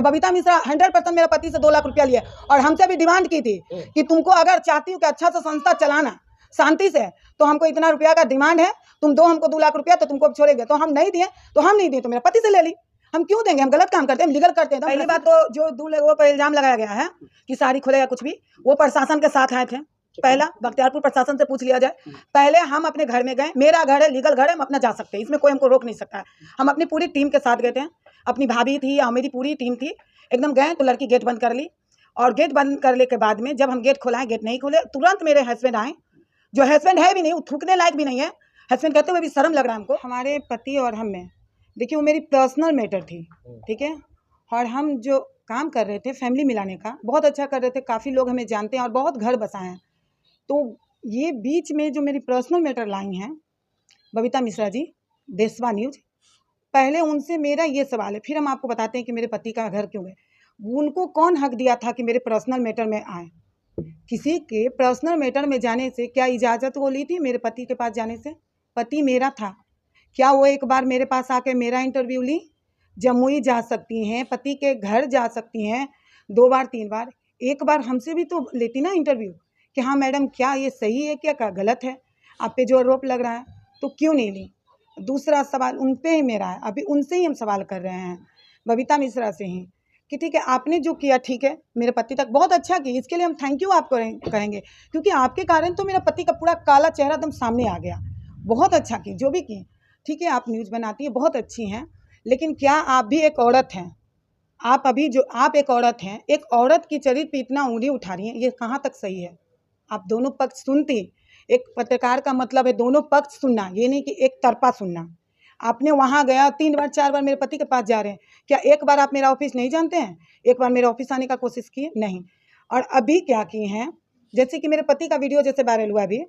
बबीता मिश्रा 100% मेरे पति से 2 लाख रुपया लिया और हमसे भी डिमांड की थी कि तुमको अगर चाहती हो कि अच्छा सा संस्था चलाना शांति से, तो हमको इतना रुपया का डिमांड है, तुम दो हमको 2 लाख रुपया, तो तुमको छोड़ेंगे। तो हम नहीं दिए, तो मेरे पति से ले ली। हम क्यों देंगे? हम गलत काम करते हैं, हम लीगल करते हैं। पहली बात तो जो 2 लोगों पर इल्जाम लगाया गया है कि साड़ी खोलेगा कुछ भी, वो प्रशासन के साथ आए थे। पहला बख्तियारपुर प्रशासन से पूछ लिया जाए। पहले हम अपने घर में गए, मेरा घर है, लीगल घर है, हम अपना जा सकते हैं, इसमें कोई हमको रोक नहीं सकता है। हम अपनी पूरी टीम के साथ गए थे, अपनी भाभी थी और मेरी पूरी टीम थी, एकदम गए तो लड़की गेट बंद कर ली। और गेट बंद करने के बाद में जब हम गेट खोलाएं, गेट नहीं खोले, तुरंत मेरे हस्बैंड आए, जो हस्बैंड है भी नहीं, वो थूकने लायक भी नहीं है। हस्बैंड कहते हुए भी शर्म लग रहा है हमको। हमारे पति और हम में, देखिए वो मेरी पर्सनल मैटर थी, ठीक है। और हम जो काम कर रहे थे फैमिली मिलाने का, बहुत अच्छा कर रहे थे, काफ़ी लोग हमें जानते हैं और बहुत घर बसाए हैं। तो ये बीच में जो मेरी पर्सनल मैटर लाई हैं बबीता मिश्रा जी, देशवा न्यूज, पहले उनसे मेरा ये सवाल है, फिर हम आपको बताते हैं कि मेरे पति का घर क्यों गए। उनको कौन हक दिया था कि मेरे पर्सनल मैटर में आए? किसी के पर्सनल मैटर में जाने से क्या इजाज़त वो ली थी मेरे पति के पास जाने से? पति मेरा था, क्या वो एक बार मेरे पास आके मेरा इंटरव्यू ली? जमुई जा सकती हैं, पति के घर जा सकती हैं 2 बार 3 बार, एक बार हमसे भी तो लेती ना इंटरव्यू कि हाँ मैडम क्या ये सही है क्या गलत है, आप पे जो आरोप लग रहा है, तो क्यों नहीं ली? दूसरा सवाल उन पे ही मेरा है, अभी उनसे ही हम सवाल कर रहे हैं, बबीता मिश्रा से ही, कि ठीक है आपने जो किया ठीक है, मेरे पति तक बहुत अच्छा किया, इसके लिए हम थैंक यू आपको कहेंगे, क्योंकि आपके कारण तो मेरा पति का पूरा काला चेहरा एकदम सामने आ गया। बहुत अच्छा की जो भी की, ठीक है आप न्यूज़ बनाती है, बहुत अच्छी हैं, लेकिन क्या आप भी एक औरत हैं? आप अभी जो आप एक औरत हैं, एक औरत की चरित्र पे इतना उंगली उठा रही हैं, ये कहाँ तक सही है? आप दोनों पक्ष सुनती, एक पत्रकार का मतलब है दोनों पक्ष सुनना, ये नहीं कि एक तरफा सुनना। आपने वहाँ गया 3 बार 4 बार मेरे पति के पास जा रहे हैं, क्या एक बार आप मेरा ऑफिस नहीं जानते हैं? एक बार मेरे ऑफिस आने का कोशिश किए? नहीं। और अभी क्या किए हैं, जैसे कि मेरे पति का वीडियो जैसे वायरल हुआ अभी,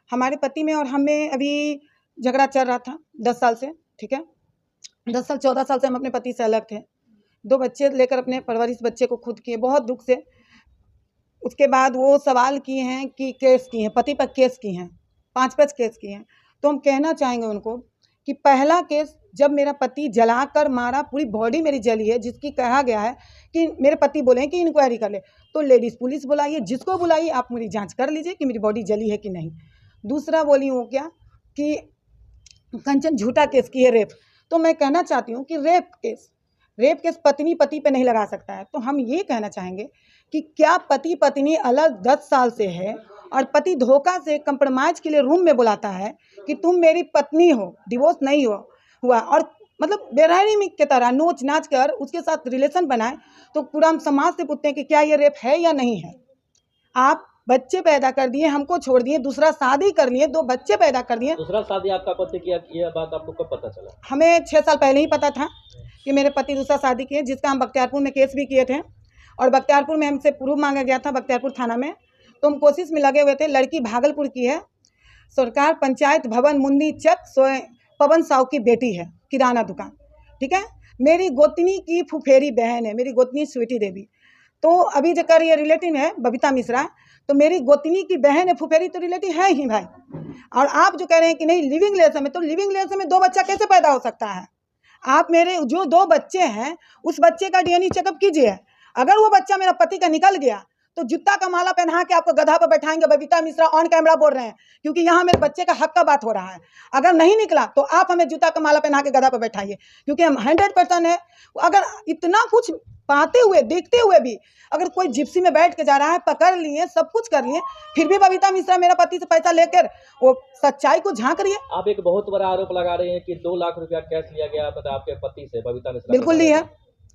हमारे पति में और हमें अभी झगड़ा चल रहा था 10 साल से, ठीक है। 10 साल 14 साल से हम अपने पति से अलग थे। 2 बच्चे लेकर अपने परवरिश बच्चे को खुद किए बहुत दुख से। उसके बाद वो सवाल किए हैं कि केस किए हैं, पति पर केस किए हैं, 5-5 केस किए हैं। तो हम कहना चाहेंगे उनको कि पहला केस जब मेरा पति जलाकर मारा, पूरी बॉडी मेरी जली है, जिसकी कहा गया है कि मेरे पति बोले कि इंक्वायरी कर ले, तो लेडीज़ पुलिस बुलाइए, जिसको बुलाइए आप मेरी जांच कर लीजिए कि मेरी बॉडी जली है कि नहीं। दूसरा बोली वो क्या कि कंचन झूठा केस की है, रेप। तो मैं कहना चाहती हूँ कि रेप केस पत्नी पति पे नहीं लगा सकता है। तो हम ये कहना चाहेंगे कि क्या पति पत्नी अलग 10 साल से है और पति धोखा से कंप्रोमाइज के लिए रूम में बुलाता है कि तुम मेरी पत्नी हो, डिवोर्स नहीं हुआ और मतलब बेरहमी की तरह नोच नाच कर उसके साथ रिलेशन बनाए, तो पूरा हम समाज से पूछते हैं कि क्या ये रेप है या नहीं है? आप बच्चे पैदा कर दिए, हमको छोड़ दिए, दूसरा शादी कर लिए, 2 बच्चे पैदा कर दिए। दूसरा शादी आपका पति किया, ये बात आपको कब पता चला? हमें 6 साल पहले ही पता था कि मेरे पति दूसरा शादी किए, जिसका हम बख्तियारपुर में केस भी किए थे और बख्तियारपुर में हमसे प्रूफ मांगा गया था, बख्तियारपुर थाना में। तो हम कोशिश में लगे हुए थे। लड़की भागलपुर की है, सरकार पंचायत भवन मुंदी चक पवन साहू की बेटी है, किराना दुकान, ठीक है। मेरी गोतनी की फुफेरी बहन है, मेरी गोतनी स्वीटी देवी। तो अभी जो कर ये रिलेटिव है बबीता मिश्रा, तो मेरी गोतनी की बहन है, फुफेरी तो रिलेटिव है ही भाई। और आप जो कह रहे हैं कि नहीं लिविंग रिलेशन में, तो लिविंग रिलेशन में 2 बच्चा कैसे पैदा हो सकता है? आप मेरे जो 2 बच्चे हैं उस बच्चे का डीएनए चेकअप कीजिए। अगर वो बच्चा मेरा पति का निकल गया तो जूता का माला पहना के आपको गधा पर बैठाएंगे। बबीता मिश्रा ऑन कैमरा बोल रहे हैं, क्योंकि यहाँ मेरे बच्चे का हक का बात हो रहा है। अगर नहीं निकला तो आप हमें जूता का माला पहना के गधा पर बैठाइए, क्योंकि हम 100% है। अगर इतना कुछ पाते हुए देखते हुए भी अगर कोई जिप्सी में बैठ के जा रहा है, पकड़ लिए, सब कुछ कर लिए, फिर भी बबीता मिश्रा मेरा पति से पैसा लेकर वो सच्चाई को झांक रही है। आप एक बहुत बड़ा आरोप लगा रहे हैं कि 2 लाख रुपया कैश लिया गया मतलब आपके पति से बबीता मिश्रा। बिल्कुल नहीं है।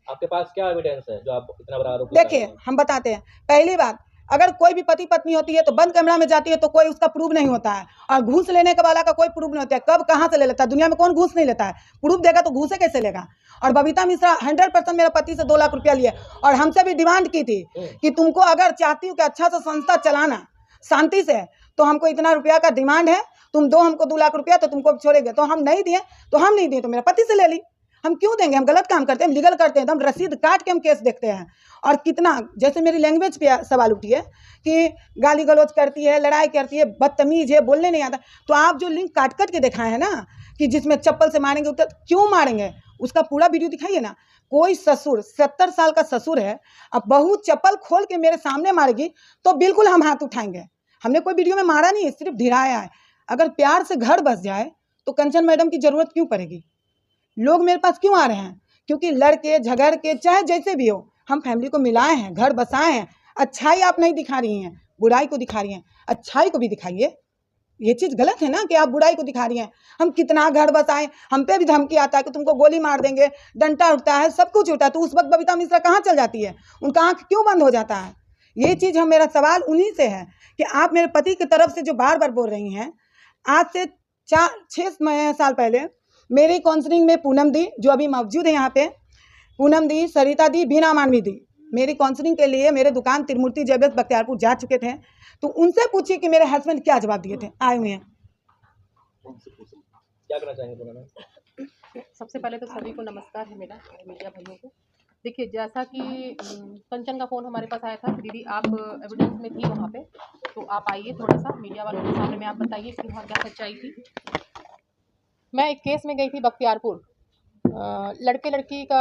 आपके पास क्या एविडेंस है जो आप इतना बड़ा आरोप? देखिए हम बताते हैं। पहली बात, अगर कोई भी पति पत्नी होती है तो बंद कमरा में जाती है तो कोई उसका प्रूफ नहीं होता है, और घूस लेने के वाला का कोई प्रूफ नहीं होता है। कब कहाँ से ले लेता है? दुनिया में कौन घूस नहीं लेता है? प्रूफ देगा तो घूसे कैसे लेगा? और बबीता मिश्रा 100% मेरे पति से 2 लाख रुपया लिया और हमसे भी डिमांड की थी कि तुमको अगर चाहती हो कि अच्छा सा संस्था चलाना शांति से, तो हमको इतना रुपया का डिमांड है, तुम दो हमको 2 लाख रुपया, तो तुमको छोड़ेंगे। तो हम नहीं दिए, तो मेरे पति से ले ली। हम क्यों देंगे? हम गलत काम करते हैं, हम लीगल करते हैं, तो हम रसीद काट के हम केस देखते हैं। और कितना, जैसे मेरी लैंग्वेज पे सवाल उठी है कि गाली गलौज करती है, लड़ाई करती है, बदतमीज है, बोलने नहीं आता, तो आप जो लिंक काट काट के दिखाए हैं ना कि जिसमें चप्पल से मारेंगे, क्यों मारेंगे, उसका पूरा वीडियो दिखाइए ना। कोई ससुर 70 साल का ससुर है, अब बहू चप्पल खोल के मेरे सामने मारेगी तो बिल्कुल हम हाथ उठाएंगे। हमने कोई वीडियो में मारा नहीं है, सिर्फ ढिराया है। अगर प्यार से घर बस जाए तो कंचन मैडम की जरूरत क्यों पड़ेगी? लोग मेरे पास क्यों आ रहे हैं? क्योंकि लड़के झगड़ के चाहे जैसे भी हो, हम फैमिली को मिलाए हैं, घर बसाए हैं। अच्छाई आप नहीं दिखा रही हैं, बुराई को दिखा रही हैं। अच्छाई को भी दिखाइए। ये चीज़ गलत है ना कि आप बुराई को दिखा रही हैं। हम कितना घर बसाएं, हम पे भी धमकी आता है कि तुमको गोली मार देंगे, डंडा उठता है, सब कुछ होता है। तो उस वक्त बबीता मिश्रा कहाँ चल जाती है? उनका आँख क्यों बंद हो जाता है? ये चीज़ हम मेरा सवाल उन्हीं से है कि आप मेरे पति की तरफ से जो बार बार बोल रही हैं। आज से 4-6 साल पहले मेरी काउंसलिंग में पूनम दी, जो अभी मौजूद है यहाँ पे, पूनम दी, सरिता दी, बीना मानवी दी, मेरी काउंसलिंग के लिए मेरे दुकान त्रिमूर्ति ज्वेलर्स बख्तियारपुर जा चुके थे। तो उनसे पूछिए कि मेरे हस्बैंड क्या जवाब दिए थे। आए हुए हैं। क्या करना चाहेंगे पूनम? सबसे पहले तो सभी को नमस्कार है मेरा, मीडिया भाइयों को। देखिए, जैसा कि कंचन का फ़ोन हमारे पास आया था, दीदी आप एविडेंस में थी वहाँ पे, तो आप आइए थोड़ा सा मीडिया वालों के सामने में आप बताइए कि वहाँ क्या सच्चाई थी। मैं एक केस में गई थी बख्तियारपुर, लड़के लड़की का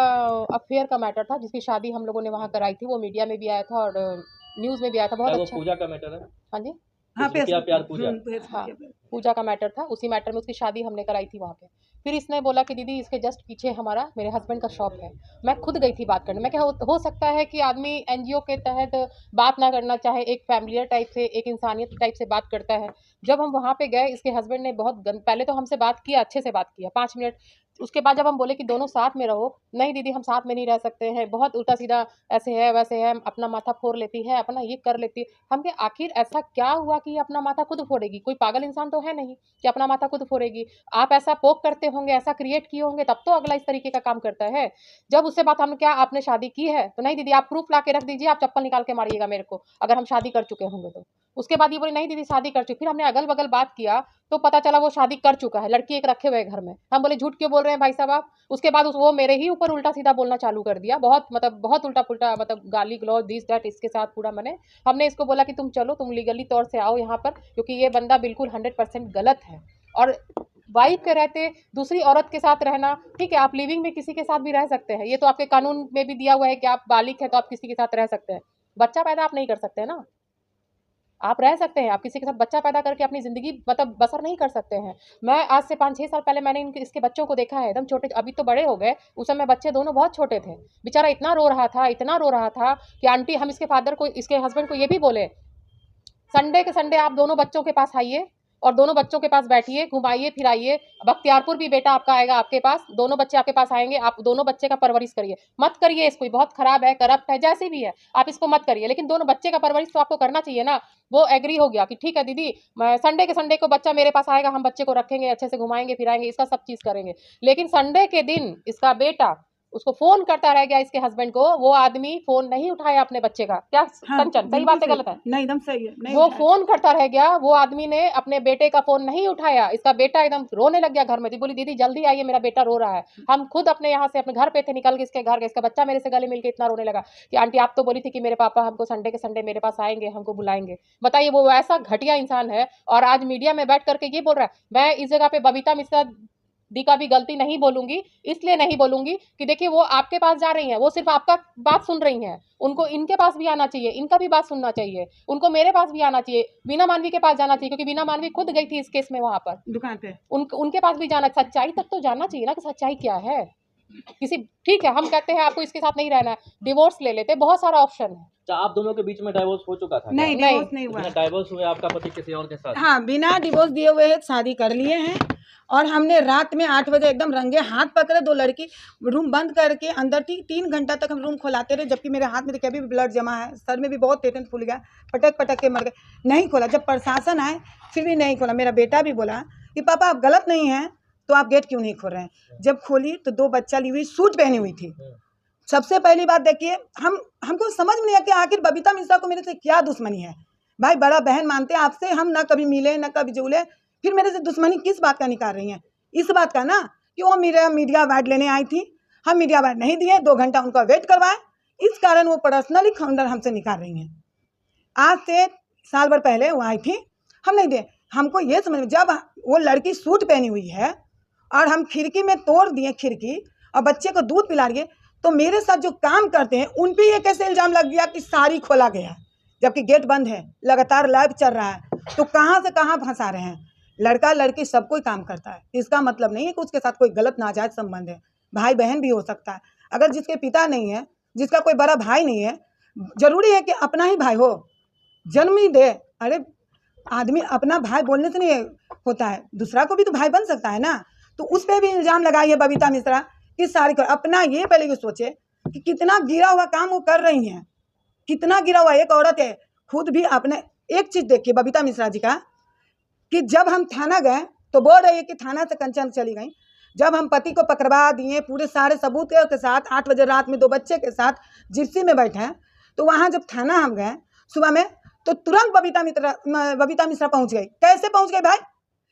अफेयर का मैटर था, जिसकी शादी हम लोगों ने वहाँ कराई थी। वो मीडिया में भी आया था और न्यूज़ में भी आया था। बहुत अच्छा। पूजा का मैटर है? हाँ जी, हाँ, प्यार पूजा। हाँ, पूजा का मैटर था। उसी मैटर में उसकी शादी हमने कराई थी वहाँ पे। फिर इसने बोला कि दीदी इसके जस्ट पीछे हमारा मेरे हस्बैंड का शॉप है। मैं खुद गई थी बात करने। मैं क्या हो सकता है कि आदमी एनजीओ के तहत बात ना करना चाहे, एक फैमिलियर टाइप से, एक इंसानियत टाइप से बात करता है। जब हम वहाँ पे गए, इसके हस्बैंड ने बहुत पहले तो हमसे बात किया, अच्छे से बात किया 5 मिनट। उसके बाद जब हम बोले कि दोनों साथ में रहो, नहीं दीदी हम साथ में नहीं रह सकते हैं, बहुत उल्टा सीधा ऐसे है वैसे है, अपना माथा फोड़ लेती है, अपना ये कर लेती है। हम कहे आखिर ऐसा क्या हुआ कि ये अपना माथा खुद फोड़ेगी? कोई पागल इंसान तो है नहीं कि अपना माथा खुद फोड़ेगी। आप ऐसा पोक करते होंगे, ऐसा क्रिएट किए होंगे, तब तो अगला इस तरीके का काम करता है। जब उससे बात, हमने क्या आपने शादी की है? तो नहीं दीदी आप प्रूफ ला के रख दीजिए, आप चप्पल निकाल के मारिएगा मेरे को अगर हम शादी कर चुके होंगे तो। उसके बाद ये बोली नहीं दीदी शादी कर चुकी। फिर हमने अगल बगल बात किया तो पता चला वो शादी कर चुका है, लड़की एक रखे हुए घर में। हम बोले झूठ क्यों बोल रहे हैं भाई साहब आप? उसके बाद वो मेरे ही ऊपर उल्टा सीधा बोलना चालू कर दिया, बहुत उल्टा पुल्टा, मतलब गाली गलौज दिस दैट इसके साथ पूरा। हमने इसको बोला कि तुम चलो, तुम लीगली तौर से आओ यहाँ पर, क्योंकि ये बंदा बिल्कुल 100% गलत है। और वाइफ के रहते दूसरी औरत के साथ रहना, ठीक है, आप लिविंग में किसी के साथ भी रह सकते हैं, ये तो आपके कानून में भी दिया हुआ है कि आप बालिग हैं तो आप किसी के साथ रह सकते हैं। बच्चा पैदा आप नहीं कर सकते हैं ना, आप रह सकते हैं, आप किसी के साथ बच्चा पैदा करके अपनी ज़िंदगी बसर नहीं कर सकते हैं। मैं आज से 5-6 साल पहले मैंने इसके बच्चों को देखा है, एकदम छोटे, अभी तो बड़े हो गए, उस समय बच्चे दोनों बहुत छोटे थे। बेचारा इतना रो रहा था कि आंटी, हम इसके फादर को, इसके हस्बैंड को ये भी बोले संडे के संडे आप दोनों बच्चों के पास आइए और दोनों बच्चों के पास बैठिए, घुमाइए फिराइए। बख्तियारपुर भी बेटा आपका आएगा आपके पास, दोनों बच्चे आपके पास आएंगे, आप दोनों बच्चे का परवरिश करिए। मत करिए इसको, बहुत खराब है, करप्ट है, जैसी भी है, आप इसको मत करिए, लेकिन दोनों बच्चे का परवरिश तो आपको करना चाहिए ना। वो एग्री हो गया कि ठीक है दीदी, संडे के संडे को बच्चा मेरे पास आएगा, हम बच्चे को रखेंगे, अच्छे से घुमाएंगे फिराएंगे, इसका सब चीज़ करेंगे। लेकिन संडे के दिन इसका बेटा उसको फोन करता रह गया, इसके हस्बैंड को, वो आदमी फोन नहीं उठाया अपने बच्चे का। क्या कंचन, सही बात है गलत है? नहीं, एकदम सही है। नहीं वो फोन करता रह गया, वो आदमी ने अपने बेटे का फोन नहीं उठाया। इसका बेटा एकदम रोने लग गया घर में। बोली दीदी जल्दी आइए, मेरा बेटा रो रहा है। हम खुद अपने यहाँ से अपने घर पे थे, निकल के इसके घर गए, इसका बच्चा मेरे से गले मिलके इतना रोने लगा कि आंटी आप तो बोली थी कि मेरे पापा हमको संडे के संडे मेरे पास आएंगे, हमको बुलाएंगे। बताइए, वो ऐसा घटिया इंसान है और आज मीडिया में बैठ करके ये बोल रहा है। मैं इस जगह पे बबीता मिश्रा दी का भी गलती नहीं बोलूंगी, इसलिए नहीं बोलूंगी कि देखिए वो आपके पास जा रही हैं, वो सिर्फ आपका बात सुन रही हैं, उनको इनके पास भी आना चाहिए, इनका भी बात सुनना चाहिए, उनको मेरे पास भी आना चाहिए, बीना मानवी के पास जाना चाहिए, क्योंकि बीना मानवी खुद गई थी इस केस में वहां पर दुकान पे, उनके पास भी जाना, सच्चाई तक तो जानना चाहिए ना कि सच्चाई क्या है। किसी, ठीक है हम कहते हैं आपको इसके साथ नहीं रहना है, डिवोर्स ले लेते, बहुत सारा ऑप्शन है। आप दोनों के बीच में डाइवोर्स हो चुका था? नहीं, डिवोर्स नहीं हुआ। डाइवोर्स हुए आपका पति किसी और के साथ? हाँ, बिना डिवोर्स दिए हुए शादी कर लिए हैं। और हमने रात में 8 बजे एकदम रंगे हाथ पकड़े, 2 लड़की रूम बंद करके अंदर थी। 3 घंटा तक हम रूम खोलाते रहे, जबकि मेरे हाथ में देखिए अभी भी ब्लड जमा है, सर में भी बहुत टेटेंस फूल गया, पटक पटक के मर गए। नहीं खोला, जब प्रशासन आए फिर भी नहीं खोला। मेरा बेटा भी बोला कि पापा आप गलत नहीं हैं तो आप गेट क्यों नहीं खोल रहे हैं। जब खोली तो 2 बच्चा ली हुई, सूट पहनी हुई थी। सबसे पहली बात देखिए, हमको समझ में नहीं आया कि आखिर बबीता मिश्रा को मेरे से क्या दुश्मनी है। भाई बड़ा बहन मानते हैं आपसे, हम ना कभी मिले ना कभी जुले, फिर मेरे से दुश्मनी किस बात का निकाल रही हैं? इस बात का ना कि वो मेरा मीडिया अवार्ड लेने आई थी, हम मीडिया अवार्ड नहीं दिए, 2 घंटा उनका वेट करवाए, इस कारण वो पर्सनली खंडर हमसे निकाल रही हैं। आज से साल भर पहले वो आई थी, हम नहीं दिए। हमको ये समझ में, जब वो लड़की सूट पहनी हुई है और हम खिड़की में तोड़ दिए खिड़की और बच्चे को दूध पिला रही है, तो मेरे साथ जो काम करते हैं उन पे ये कैसे इल्ज़ाम लग गया कि साड़ी खोला गया है, जबकि गेट बंद है, लगातार लाइव चल रहा है, तो कहाँ से कहाँ फंसा रहे हैं। लड़का लड़की सब कोई काम करता है, इसका मतलब नहीं है कि उसके साथ कोई गलत नाजायज संबंध है। भाई बहन भी हो सकता है। अगर जिसके पिता नहीं है, जिसका कोई बड़ा भाई नहीं है, जरूरी है कि अपना ही भाई हो, जन्म ही दे। अरे आदमी अपना भाई बोलने से नहीं होता है, दूसरा को भी तो भाई बन सकता है ना। तो उस पर भी इल्ज़ाम लगाई है बबीता मिश्रा कि सारी को अपना ये पहले ये सोचे कि कितना गिरा हुआ काम वो कर रही हैं, कितना गिरा हुआ। एक औरत है, खुद भी अपने एक चीज़ देखिए बबीता मिश्रा जी का, कि जब हम थाना गए तो बोल रही है कि थाना से कंचन चली गई। जब हम पति को पकड़वा दिए पूरे सारे सबूत के साथ, 8 बजे रात में 2 बच्चे के साथ जिप्सी में बैठे हैं, तो वहाँ जब थाना हम गए सुबह में, तो तुरंत बबीता मिश्रा पहुँच गई। कैसे पहुँच गई भाई?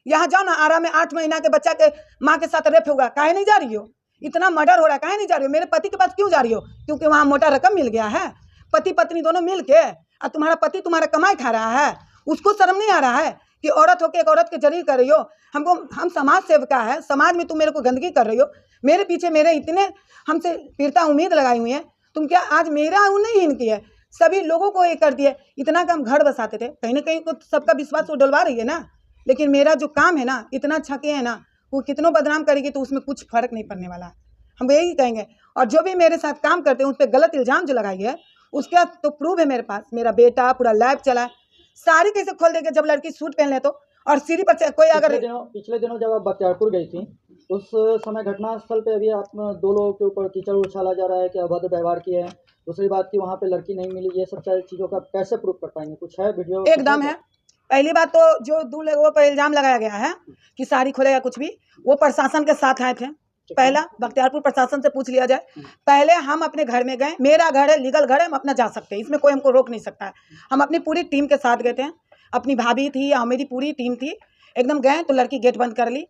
यहाँ जाओ ना, आरा में 8 महीना के बच्चा के माँ के साथ रेप होगा, काहे नहीं जा रही हो? इतना मर्डर हो रहा है, काहे नहीं जा रही हो? मेरे पति के पास क्यों जा रही हो? क्योंकि वहाँ मोटा रकम मिल गया है। पति पत्नी दोनों मिल के, और तुम्हारा पति तुम्हारा कमाई खा रहा है, उसको शर्म नहीं आ रहा है कि औरत होकर एक औरत के जलील कर रही हो? हम समाज सेविका है, समाज में तुम मेरे को गंदगी कर रही हो, मेरे पीछे मेरे इतने हमसे पीड़ता उम्मीद लगाई हुई है, तुम क्या आज मेरा नहीं इनकी है, सभी लोगों को ये कर दिया। इतना कम घर बसाते थे, कहीं ना कहीं तो सबका विश्वास वो डलवा रही है ना। लेकिन मेरा जो काम है ना, इतना अच्छा किए है ना, वो कितनों बदनाम करेगी तो उसमें कुछ फर्क नहीं पड़ने वाला है। हम यही कहेंगे। और जो भी मेरे साथ काम करते हैं उस पर गलत इल्ज़ाम जो लगाई है, उसका तो प्रूफ है मेरे पास। मेरा बेटा पूरा लाइव चला है, साड़ी कैसे खोल देंगे जब लड़की सूट पहन ले तो? और सीढ़ी पर कोई अगर पिछले दिनों जब आप बख्तियारपुर गई थी, उस समय घटनास्थल पे अभी आप 2 लोगों के ऊपर कीचड़ उछाला जा रहा है कि अभद्र व्यवहार किए हैं। दूसरी बात की वहाँ पे लड़की नहीं मिली, ये सब सारी चीज़ों का कैसे प्रूफ कर पाएंगे? कुछ है वीडियो? एकदम है। पहली बात तो जो 2 लोगों पर इल्ज़ाम लगाया गया है कि साड़ी खोलेगा कुछ भी, वो प्रशासन के साथ आए थे। पहला बख्तियारपुर प्रशासन से पूछ लिया जाए। पहले हम अपने घर में गए, मेरा घर है, लीगल घर है, हम अपना जा सकते हैं, इसमें कोई हमको रोक नहीं सकता है। हम अपनी पूरी टीम के साथ गए थे, अपनी भाभी थी और मेरी पूरी टीम थी। एकदम गए तो लड़की गेट बंद कर ली,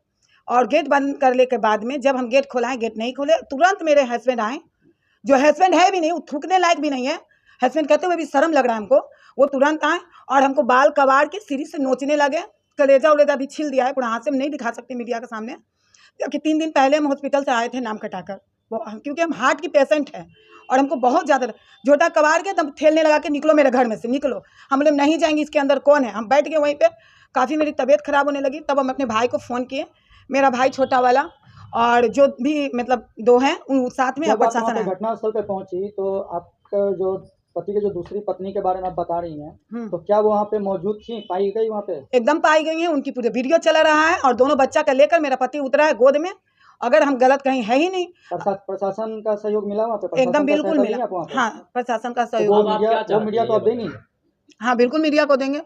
और गेट बंद करने के बाद में जब हम गेट खोलाएं, गेट नहीं खोले, तुरंत मेरे हस्बैंड आए, जो हस्बैंड है भी नहीं, वो थूकने लायक भी नहीं है, हस्बैंड कहते हुए भी शर्म लग रहा है हमको। वो तुरंत आए और हमको बाल कबाड़ के सीढ़ी से नोचने लगे, कलेजा उलेजा भी छील दिया है, पूरा हाथ से हम नहीं दिखा सकते मीडिया के सामने। कि 3 दिन पहले हम हॉस्पिटल से आए थे नाम कटाकर, वो क्योंकि हम हार्ट की पेशेंट हैं और हमको बहुत ज़्यादा झोटा कबाड़ के तब ठेलने लगा के निकलो मेरे घर में से, निकलो। हम लोग नहीं जाएंगे, इसके अंदर कौन है? हम बैठ गए वहीं पे। काफ़ी मेरी तबीयत ख़राब होने लगी, तब हम अपने भाई को फ़ोन किए, मेरा भाई छोटा वाला और जो भी मतलब 2 हैं उन साथ में प्रशासन है। घटनास्थल पे पहुंची तो आपका जो पति के जो दूसरी पत्नी के बारे में आप बता रही हैं, तो क्या वो वहाँ पे मौजूद थी, पाई गई वहाँ पे? एकदम पाई गई हैं, उनकी पूरे वीडियो चला रहा है और दोनों बच्चा का लेकर मेरा पति उतरा है गोद में। अगर हम गलत कहीं है ही नहीं। प्रशासन का सहयोग मिला वहाँ पे? एकदम बिल्कुल मिला। हाँ, प्रशासन का सहयोग। वो मीडिया तो अब देंगी? हाँ बिल्कुल मीडिया को देंगे।